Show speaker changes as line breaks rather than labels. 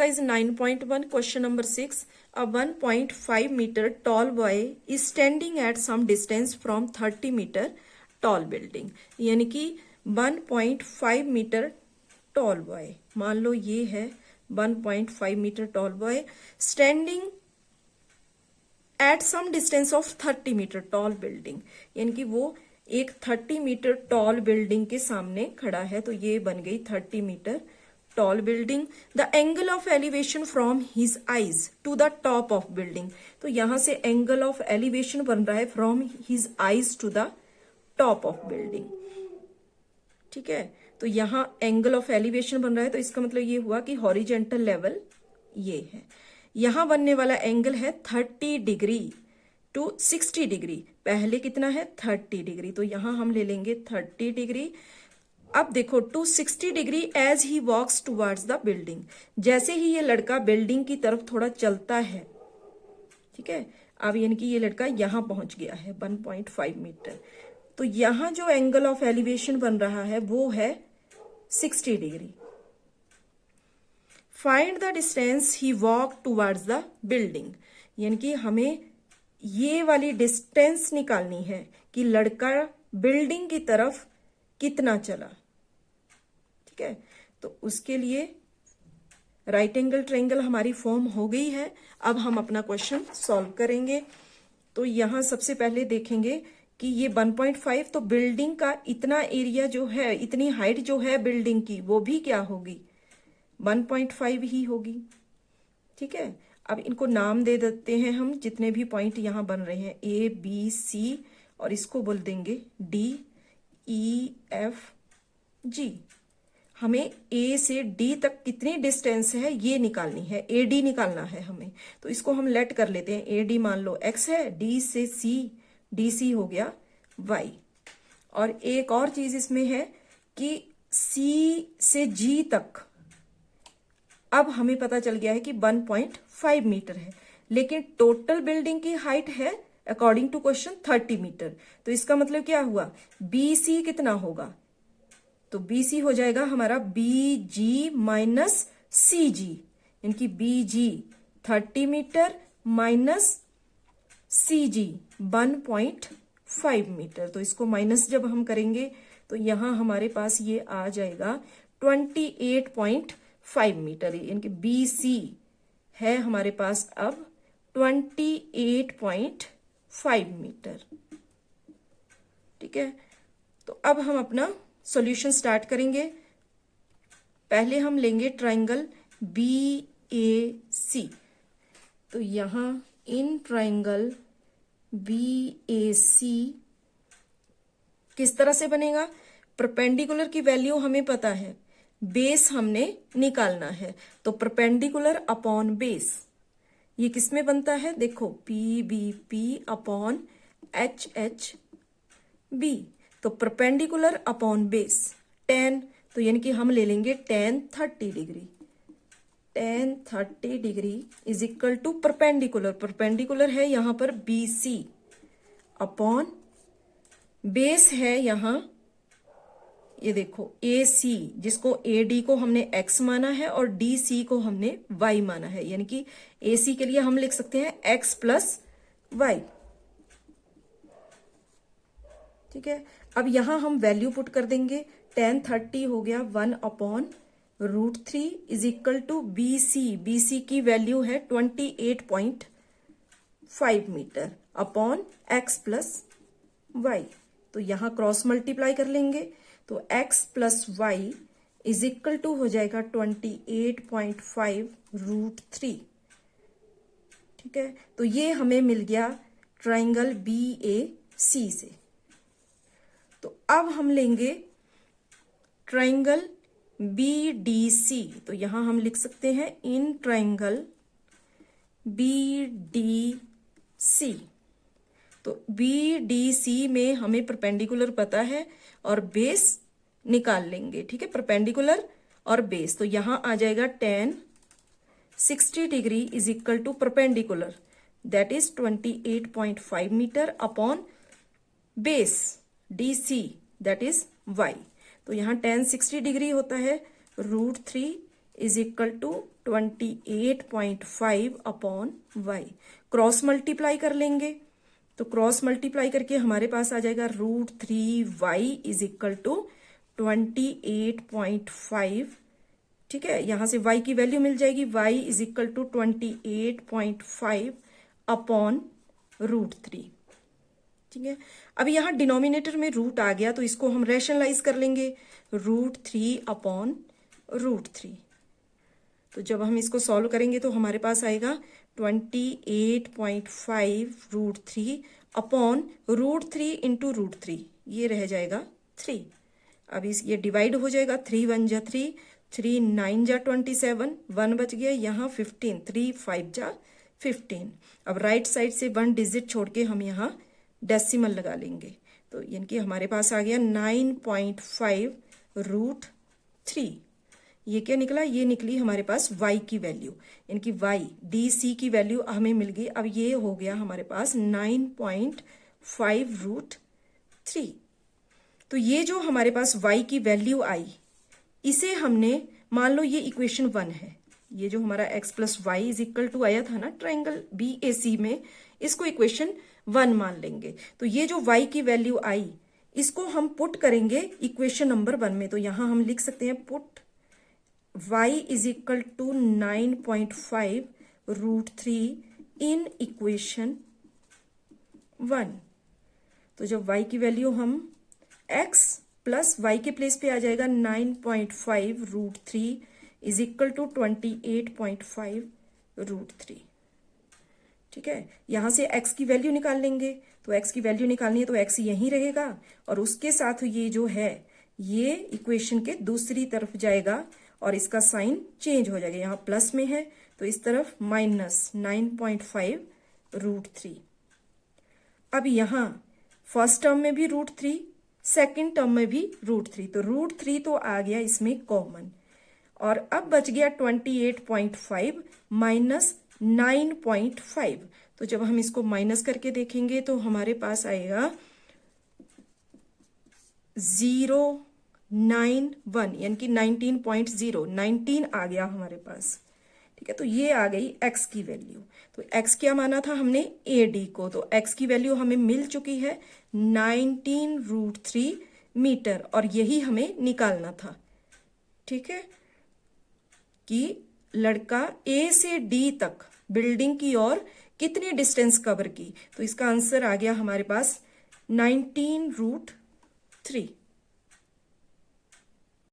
Exercise 9.1 question number 6. A 1.5 meter tall boy is standing at some distance from 30 meter tall building. यानी कि 1.5 metre tall boy, मान लो ये है 1.5 metre tall boy standing at some distance of 30 metre tall building, यानी कि वो एक 30 metre tall building के सामने खड़ा है। तो ये बन गई 30 metre tall building. The angle of elevation from his eyes to the top of building, तो यहां से एंगल ऑफ एलिवेशन बन रहा है from his eyes to the top of building. ठीक है, तो यहां एंगल ऑफ एलिवेशन बन रहा है, तो इसका मतलब ये हुआ कि हॉरिजेंटल लेवल ये है। यहां बनने वाला एंगल है 30 डिग्री टू 60 डिग्री। पहले कितना है 30 डिग्री, तो यहां हम ले लेंगे 30 डिग्री। अब देखो to 60 degree as he walks towards the building, जैसे ही ये लड़का बिल्डिंग की तरफ थोड़ा चलता है, ठीक है, अब यानी कि ये लड़का यहां पहुंच गया है 1.5 मीटर। तो यहां जो एंगल ऑफ एलिवेशन बन रहा है वो है 60 degree. Find the distance he walk towards the building, यानी कि हमें ये वाली डिस्टेंस निकालनी है कि लड़का बिल्डिंग की तरफ कितना चला। ठीक है, तो उसके लिए राइट एंगल ट्रायंगल हमारी फॉर्म हो गई है। अब हम अपना क्वेश्चन सॉल्व करेंगे। तो यहां सबसे पहले देखेंगे कि ये 1.5, तो बिल्डिंग का इतना एरिया जो है, इतनी हाइट जो है बिल्डिंग की, वो भी क्या होगी 1.5 ही होगी। ठीक है, अब इनको नाम दे देते हैं हम, जितने भी पॉइंट यहां बन रहे हैं ए बी सी, और इसको बोल देंगे डी ई एफ जी। हमें ए से डी तक कितनी डिस्टेंस है ये निकालनी है, ए डी निकालना है हमें। तो इसको हम लेट कर लेते हैं, ए डी मान लो एक्स है, डी से सी, डी सी हो गया वाई। और एक और चीज इसमें है कि सी से जी तक अब हमें पता चल गया है कि 1.5 मीटर है, लेकिन टोटल बिल्डिंग की हाइट है अकॉर्डिंग टू क्वेश्चन 30 मीटर। तो इसका मतलब क्या हुआ, बी सी कितना होगा, तो बी सी हो जाएगा हमारा बी जी माइनस सी जी, यानी कि बी जी 30 मीटर माइनस सी जी 1.5 मीटर। तो इसको माइनस जब हम करेंगे तो यहां हमारे पास ये आ जाएगा 28.5 मीटर, यानी कि बी सी है हमारे पास अब 28.5 मीटर। ठीक है, तो अब हम अपना सॉल्यूशन स्टार्ट करेंगे। पहले हम लेंगे ट्रायंगल बी ए सी। तो यहां इन ट्रायंगल बी ए सी किस तरह से बनेगा, परपेंडिकुलर की वैल्यू हमें पता है, बेस हमने निकालना है। तो परपेंडिकुलर अपॉन बेस ये किस में बनता है, देखो P B P upon H H B. तो परपेंडिकुलर अपॉन बेस tan, तो यानी कि हम ले लेंगे tan 30 degree. tan 30 degree is equal to perpendicular, perpendicular है यहां पर बी सी अपॉन बेस है यहां ये देखो ए सी, जिसको ए डी को हमने x माना है और डी सी को हमने y माना है, यानी कि ए सी के लिए हम लिख सकते हैं x प्लस वाई। ठीक है, अब यहां हम वैल्यू पुट कर देंगे, tan 30 हो गया 1/√3 is equal to B C, B C की वैल्यू है 28.5 metre upon x plus Y. तो यहां क्रॉस मल्टीप्लाई कर लेंगे, तो x plus Y is equal to हो जाएगा 28.5√3। ठीक है, तो ये हमें मिल गया ट्रायंगल बी ए सी से। तो अब हम लेंगे ट्रायंगल बी डी सी। तो यहां हम लिख सकते हैं in triangle B D C. तो बी डी सी में हमें परपेंडिकुलर पता है और बेस निकाल लेंगे। ठीक है, परपेंडिकुलर और बेस, तो यहां आ जाएगा tan 60 degree is equal to perpendicular that is 28.5 metre upon base D C that is y। तो यहां tan 60 डिग्री होता है √3 is equal to 28.5 upon y। Cross multiply कर लेंगे, तो क्रॉस मल्टीप्लाई करके हमारे पास आ जाएगा √3y इज इक्वल टू 28.5। ठीक है, यहां से y की वैल्यू मिल जाएगी, y is equal to 28.5 upon √3। ठीक है, अब यहाँ डिनोमिनेटर में रूट आ गया तो इसको हम रैशनलाइज कर लेंगे, √3 अपॉन √3। तो जब हम इसको सॉल्व करेंगे तो हमारे पास आएगा 28.5 √3 अपॉन √3 इंटू √3, ये रह जाएगा 3। अब ये डिवाइड हो जाएगा, 3 1 जा 3, 3 9 जा 27, 1 बच गया यहाँ 15, 3 5 जा 15। अब राइट साइड से 1 डिजिट छोड़ के हम यहाँ डेसिमल लगा लेंगे, तो यानी कि हमारे पास आ गया 9.5 √3। ये क्या निकला, ये निकली हमारे पास y की वैल्यू, यानी कि y DC की वैल्यू हमें मिल गई। अब ये हो गया हमारे पास 9.5 √3। तो ये जो हमारे पास y की वैल्यू आई, इसे हमने मान लो ये इक्वेशन 1 है, ये जो हमारा x plus Y is equal to आया था ना ट्राइंगल BAC में, इसको इक्वेशन 1 मान लेंगे। तो ये जो y की वैल्यू आई, इसको हम पुट करेंगे इक्वेशन नंबर 1 में। तो यहां हम लिख सकते हैं put y is equal to 9.5 √3 in equation 1। तो जब y की वैल्यू हम x प्लस y के प्लेस पे आ जाएगा 9.5 √3 इज इक्वल टू 28.5 √3। ठीक है, यहां से x की वैल्यू निकाल लेंगे, तो x की वैल्यू निकालनी है तो x यहीं रहेगा और उसके साथ ये जो है ये इक्वेशन के दूसरी तरफ जाएगा और इसका साइन चेंज हो जाएगा, यहाँ प्लस में है तो इस तरफ माइनस 9.5 √3। अब यहाँ फर्स्ट टर्म में भी √3, सेकेंड टर्म में भी √3, तो √3 तो आ गया इसमें कॉमन, और अब बच गया 28.5 माइनस 9.5। तो जब हम इसको माइनस करके देखेंगे तो हमारे पास आएगा 091, यानी कि 19.0, 19 आ गया हमारे पास। ठीक है, तो ये आ गई x की वैल्यू। तो x क्या माना था हमने, AD को, तो x की वैल्यू हमें मिल चुकी है 19 √3 मीटर, और यही हमें निकालना था। ठीक है, कि लड़का A से D तक बिल्डिंग की ओर कितनी डिस्टेंस कवर की, तो इसका आंसर आ गया हमारे पास 19 √3।